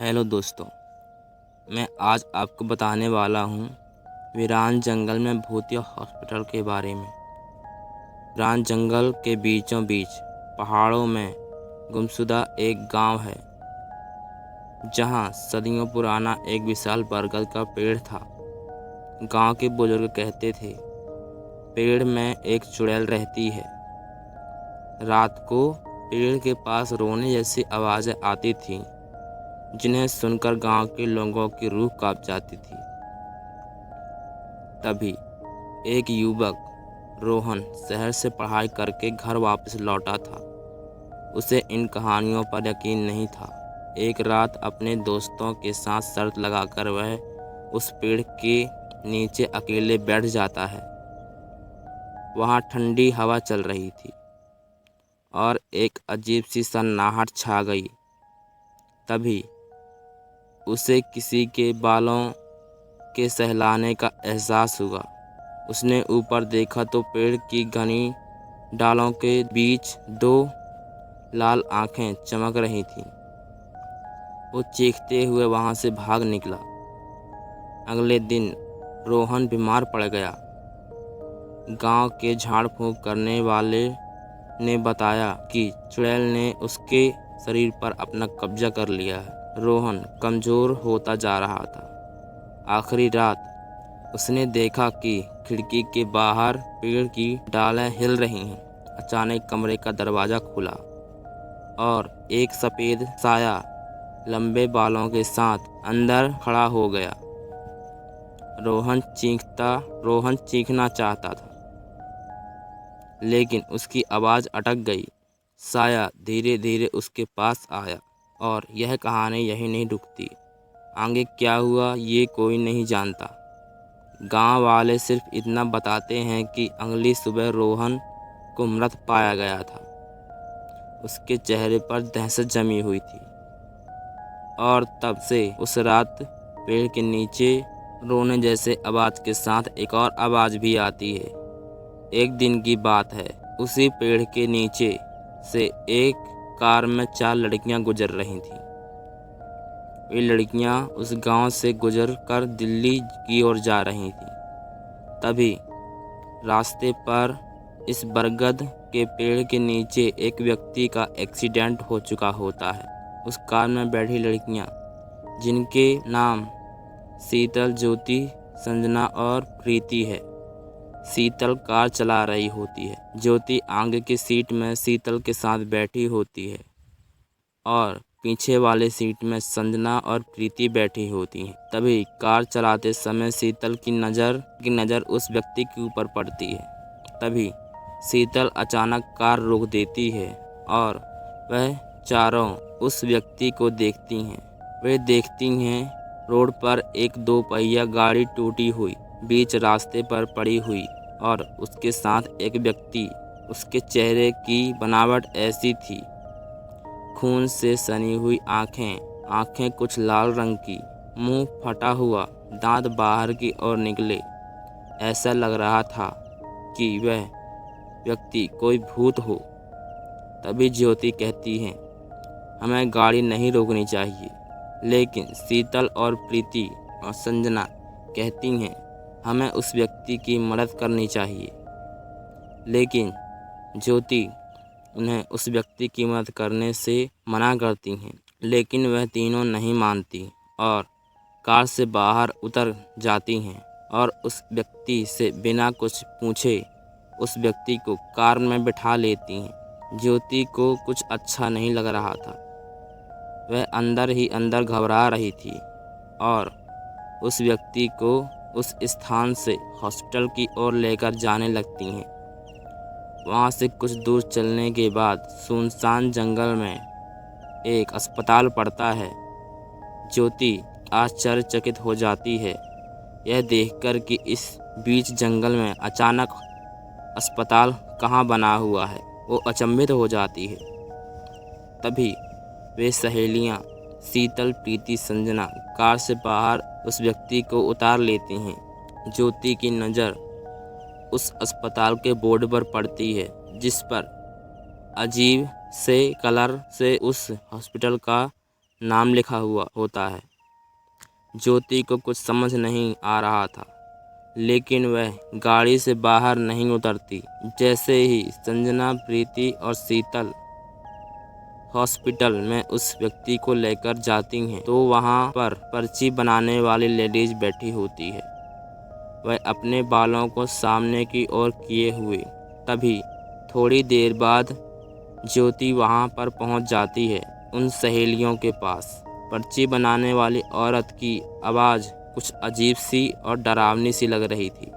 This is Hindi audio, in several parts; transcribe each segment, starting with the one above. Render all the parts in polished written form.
हेलो दोस्तों, मैं आज आपको बताने वाला हूँ वीरान जंगल में भूतिया हॉस्पिटल के बारे में। वीरान जंगल के बीचों बीच पहाड़ों में गुमशुदा एक गांव है, जहां सदियों पुराना एक विशाल बरगद का पेड़ था। गांव के बुजुर्ग कहते थे, पेड़ में एक चुड़ैल रहती है। रात को पेड़ के पास रोने जैसी आवाज़ें आती थीं, जिन्हें सुनकर गांव के लोगों की रूह कांप जाती थी। तभी एक युवक रोहन शहर से पढ़ाई करके घर वापस लौटा था। उसे इन कहानियों पर यकीन नहीं था। एक रात अपने दोस्तों के साथ शर्त लगाकर वह उस पेड़ के नीचे अकेले बैठ जाता है। वहाँ ठंडी हवा चल रही थी और एक अजीब सी सन्नाहट छा गई। तभी उसे किसी के बालों के सहलाने का एहसास हुआ। उसने ऊपर देखा तो पेड़ की घनी डालों के बीच दो लाल आंखें चमक रही थीं। वो चीखते हुए वहां से भाग निकला। अगले दिन रोहन बीमार पड़ गया। गांव के झाड़ फूंक करने वाले ने बताया कि चुड़ैल ने उसके शरीर पर अपना कब्जा कर लिया है। रोहन कमज़ोर होता जा रहा था। आखिरी रात उसने देखा कि खिड़की के बाहर पेड़ की डालें हिल रही हैं। अचानक कमरे का दरवाज़ा खुला और एक सफ़ेद साया लंबे बालों के साथ अंदर खड़ा हो गया। रोहन चीखना चाहता था, लेकिन उसकी आवाज़ अटक गई। साया धीरे धीरे उसके पास आया और यह कहानी यही नहीं रुकती। आगे क्या हुआ ये कोई नहीं जानता। गांव वाले सिर्फ इतना बताते हैं कि अगली सुबह रोहन को मृत पाया गया था। उसके चेहरे पर दहशत जमी हुई थी और तब से उस रात पेड़ के नीचे रोने जैसे आवाज़ के साथ एक और आवाज़ भी आती है। एक दिन की बात है, उसी पेड़ के नीचे से एक कार में 4 लड़कियां गुजर रही थीं। वे लड़कियां उस गांव से गुजर कर दिल्ली की ओर जा रही थीं। तभी रास्ते पर इस बरगद के पेड़ के नीचे एक व्यक्ति का एक्सीडेंट हो चुका होता है। उस कार में बैठी लड़कियां, जिनके नाम शीतल, ज्योति, संजना और प्रीति है। शीतल कार चला रही होती है। ज्योति आगे की सीट में शीतल के साथ बैठी होती है और पीछे वाले सीट में संजना और प्रीति बैठी होती हैं। तभी कार चलाते समय शीतल की नज़र उस व्यक्ति के ऊपर पड़ती है। तभी शीतल अचानक कार रोक देती है और वह चारों उस व्यक्ति को देखती हैं। वे देखती हैं रोड पर एक 2 पहिया गाड़ी टूटी हुई बीच रास्ते पर पड़ी हुई और उसके साथ एक व्यक्ति। उसके चेहरे की बनावट ऐसी थी, खून से सनी हुई आंखें कुछ लाल रंग की, मुंह फटा हुआ, दांत बाहर की ओर निकले। ऐसा लग रहा था कि वह व्यक्ति कोई भूत हो। तभी ज्योति कहती है, हमें गाड़ी नहीं रोकनी चाहिए। लेकिन शीतल और प्रीति और संजना कहती हैं, हमें उस व्यक्ति की मदद करनी चाहिए। लेकिन ज्योति उन्हें उस व्यक्ति की मदद करने से मना करती हैं। लेकिन वह तीनों नहीं मानती और कार से बाहर उतर जाती हैं और उस व्यक्ति से बिना कुछ पूछे उस व्यक्ति को कार में बिठा लेती हैं। ज्योति को कुछ अच्छा नहीं लग रहा था। वह अंदर ही अंदर घबरा रही थी और उस व्यक्ति को उस स्थान से हॉस्पिटल की ओर लेकर जाने लगती हैं। वहाँ से कुछ दूर चलने के बाद सुनसान जंगल में एक अस्पताल पड़ता है। ज्योति आश्चर्यचकित हो जाती है यह देखकर कि इस बीच जंगल में अचानक अस्पताल कहाँ बना हुआ है। वो अचंभित हो जाती है। तभी वे सहेलियाँ शीतल, प्रीति, संजना कार से बाहर उस व्यक्ति को उतार लेती हैं। ज्योति की नज़र उस अस्पताल के बोर्ड पर पड़ती है, जिस पर अजीब से कलर से उस हॉस्पिटल का नाम लिखा हुआ होता है। ज्योति को कुछ समझ नहीं आ रहा था, लेकिन वह गाड़ी से बाहर नहीं उतरती। जैसे ही संजना, प्रीति और शीतल हॉस्पिटल में उस व्यक्ति को लेकर जाती हैं, तो वहाँ पर पर्ची बनाने वाली लेडीज बैठी होती है। वह अपने बालों को सामने की ओर किए हुए। तभी थोड़ी देर बाद ज्योति वहाँ पर पहुँच जाती है, उन सहेलियों के पास। पर्ची बनाने वाली औरत की आवाज़ कुछ अजीब सी और डरावनी सी लग रही थी।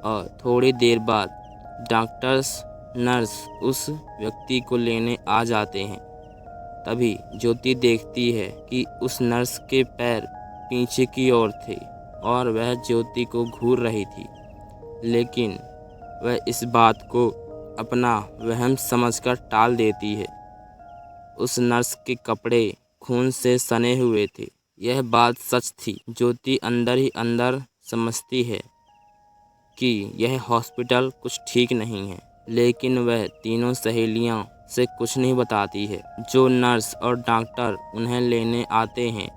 और थोड़ी देर बाद डॉक्टर्स, नर्स उस व्यक्ति को लेने आ जाते हैं। तभी ज्योति देखती है कि उस नर्स के पैर पीछे की ओर थे और वह ज्योति को घूर रही थी, लेकिन वह इस बात को अपना वहम समझकर टाल देती है। उस नर्स के कपड़े खून से सने हुए थे। यह बात सच थी। ज्योति अंदर ही अंदर समझती है कि यह हॉस्पिटल कुछ ठीक नहीं है, लेकिन वह तीनों सहेलियां से कुछ नहीं बताती है। जो नर्स और डॉक्टर उन्हें लेने आते हैं,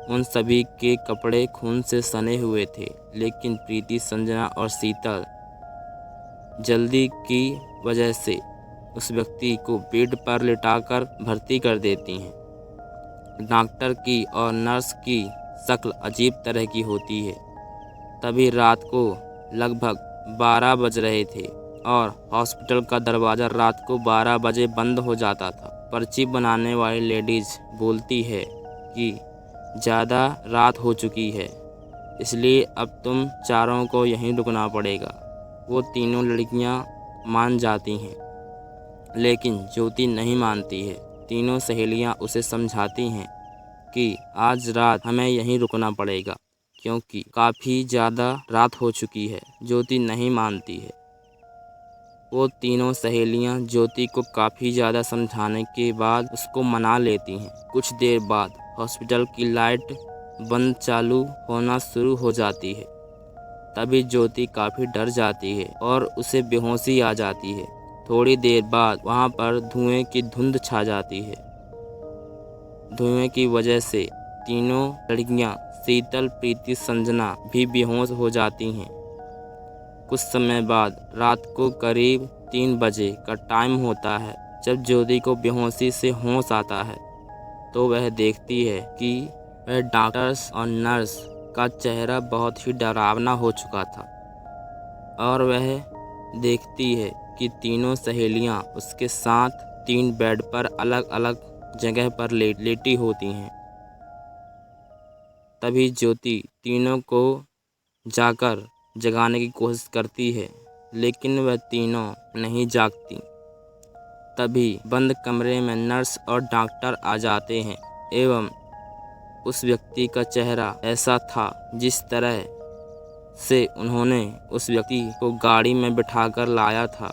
उन सभी के कपड़े खून से सने हुए थे, लेकिन प्रीति, संजना और शीतल जल्दी की वजह से उस व्यक्ति को बेड पर लिटाकर भर्ती कर देती हैं। डॉक्टर की और नर्स की शक्ल अजीब तरह की होती है। तभी रात को लगभग 12 बज रहे थे और हॉस्पिटल का दरवाज़ा रात को 12 बजे बंद हो जाता था। पर्ची बनाने वाली लेडीज़ बोलती है कि ज़्यादा रात हो चुकी है, इसलिए अब तुम चारों को यहीं रुकना पड़ेगा। वो तीनों लड़कियां मान जाती हैं, लेकिन ज्योति नहीं मानती है। तीनों सहेलियां उसे समझाती हैं कि आज रात हमें यहीं रुकना पड़ेगा, क्योंकि काफ़ी ज़्यादा रात हो चुकी है। ज्योति नहीं मानती है। वो तीनों सहेलियां ज्योति को काफ़ी ज़्यादा समझाने के बाद उसको मना लेती हैं। कुछ देर बाद हॉस्पिटल की लाइट बंद चालू होना शुरू हो जाती है। तभी ज्योति काफ़ी डर जाती है और उसे बेहोशी आ जाती है। थोड़ी देर बाद वहाँ पर धुएं की धुंध छा जाती है। धुएं की वजह से तीनों लड़कियाँ शीतल, प्रीति, संजना भी बेहोश हो जाती हैं। कुछ समय बाद रात को करीब 3 बजे का टाइम होता है। जब ज्योति को बेहोशी से होश आता है, तो वह देखती है कि वह डॉक्टर्स और नर्स का चेहरा बहुत ही डरावना हो चुका था और वह देखती है कि तीनों सहेलियां उसके साथ 3 बेड पर अलग अलग जगह पर लेटी होती हैं। तभी ज्योति तीनों को जाकर जगाने की कोशिश करती है, लेकिन वह तीनों नहीं जागती। तभी बंद कमरे में नर्स और डॉक्टर आ जाते हैं एवं उस व्यक्ति का चेहरा ऐसा था जिस तरह से उन्होंने उस व्यक्ति को गाड़ी में बिठाकर लाया था।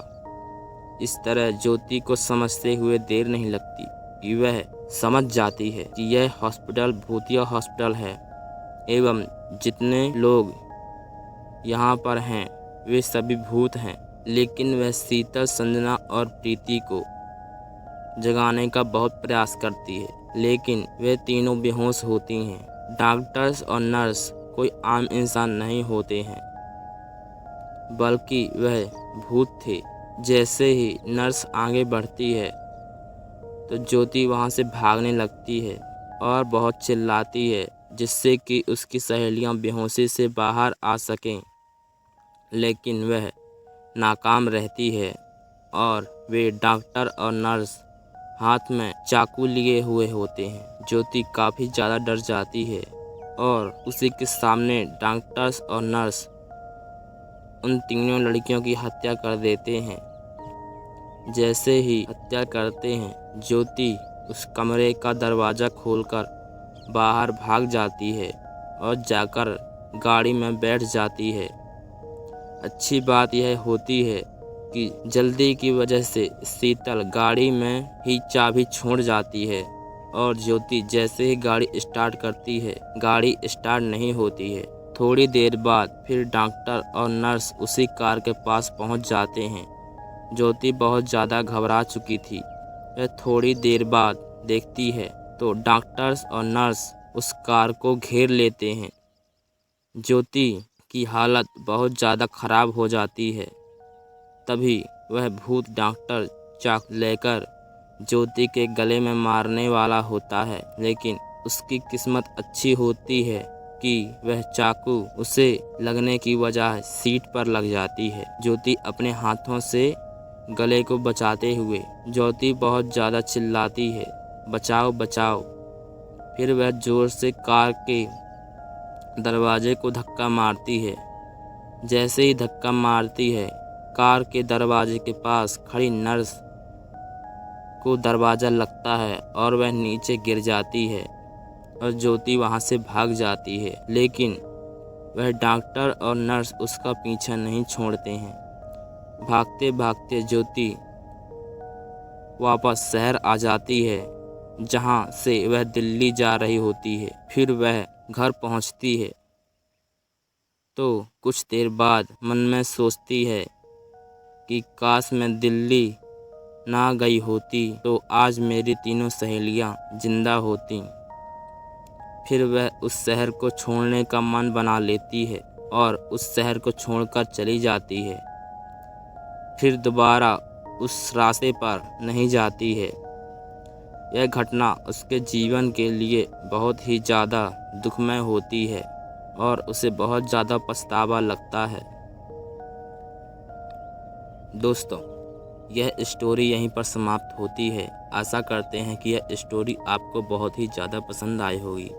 इस तरह ज्योति को समझते हुए देर नहीं लगती कि वह समझ जाती है कि यह हॉस्पिटल भूतिया हॉस्पिटल है एवं जितने लोग यहाँ पर हैं वे सभी भूत हैं। लेकिन वह शीतल, संजना और प्रीति को जगाने का बहुत प्रयास करती है, लेकिन वे तीनों बेहोश होती हैं। डॉक्टर्स और नर्स कोई आम इंसान नहीं होते हैं, बल्कि वह भूत थे। जैसे ही नर्स आगे बढ़ती है तो ज्योति वहाँ से भागने लगती है और बहुत चिल्लाती है, जिससे कि उसकी सहेलियाँ बेहोशी से बाहर आ सकें, लेकिन वह नाकाम रहती है और वे डॉक्टर और नर्स हाथ में चाकू लिए हुए होते हैं। ज्योति काफ़ी ज़्यादा डर जाती है और उसी के सामने डॉक्टर्स और नर्स उन तीनों लड़कियों की हत्या कर देते हैं। जैसे ही हत्या करते हैं, ज्योति उस कमरे का दरवाज़ा खोलकर बाहर भाग जाती है और जाकर गाड़ी में बैठ जाती है। अच्छी बात यह होती है कि जल्दी की वजह से शीतल गाड़ी में ही चाबी छोड़ जाती है और ज्योति जैसे ही गाड़ी स्टार्ट करती है, गाड़ी स्टार्ट नहीं होती है। थोड़ी देर बाद फिर डॉक्टर और नर्स उसी कार के पास पहुंच जाते हैं। ज्योति बहुत ज़्यादा घबरा चुकी थी। वह थोड़ी देर बाद देखती है तो डॉक्टर्स और नर्स उस कार को घेर लेते हैं। ज्योति की हालत बहुत ज़्यादा ख़राब हो जाती है। तभी वह भूत डॉक्टर चाकू लेकर ज्योति के गले में मारने वाला होता है, लेकिन उसकी किस्मत अच्छी होती है कि वह चाकू उसे लगने की वजह सीट पर लग जाती है। ज्योति अपने हाथों से गले को बचाते हुए ज्योति बहुत ज़्यादा चिल्लाती है, बचाओ बचाओ। फिर वह ज़ोर से कार के दरवाजे को धक्का मारती है। जैसे ही धक्का मारती है, कार के दरवाजे के पास खड़ी नर्स को दरवाज़ा लगता है और वह नीचे गिर जाती है और ज्योति वहां से भाग जाती है, लेकिन वह डॉक्टर और नर्स उसका पीछा नहीं छोड़ते हैं। भागते भागते ज्योति वापस शहर आ जाती है, जहां से वह दिल्ली जा रही होती है। फिर वह घर पहुंचती है तो कुछ देर बाद मन में सोचती है कि काश मैं दिल्ली ना गई होती तो आज मेरी तीनों सहेलियां जिंदा होती। फिर वह उस शहर को छोड़ने का मन बना लेती है और उस शहर को छोड़कर चली जाती है। फिर दोबारा उस रास्ते पर नहीं जाती है। यह घटना उसके जीवन के लिए बहुत ही ज़्यादा दुखमय होती है और उसे बहुत ज़्यादा पछतावा लगता है। दोस्तों, यह स्टोरी यहीं पर समाप्त होती है। आशा करते हैं कि यह स्टोरी आपको बहुत ही ज़्यादा पसंद आई होगी।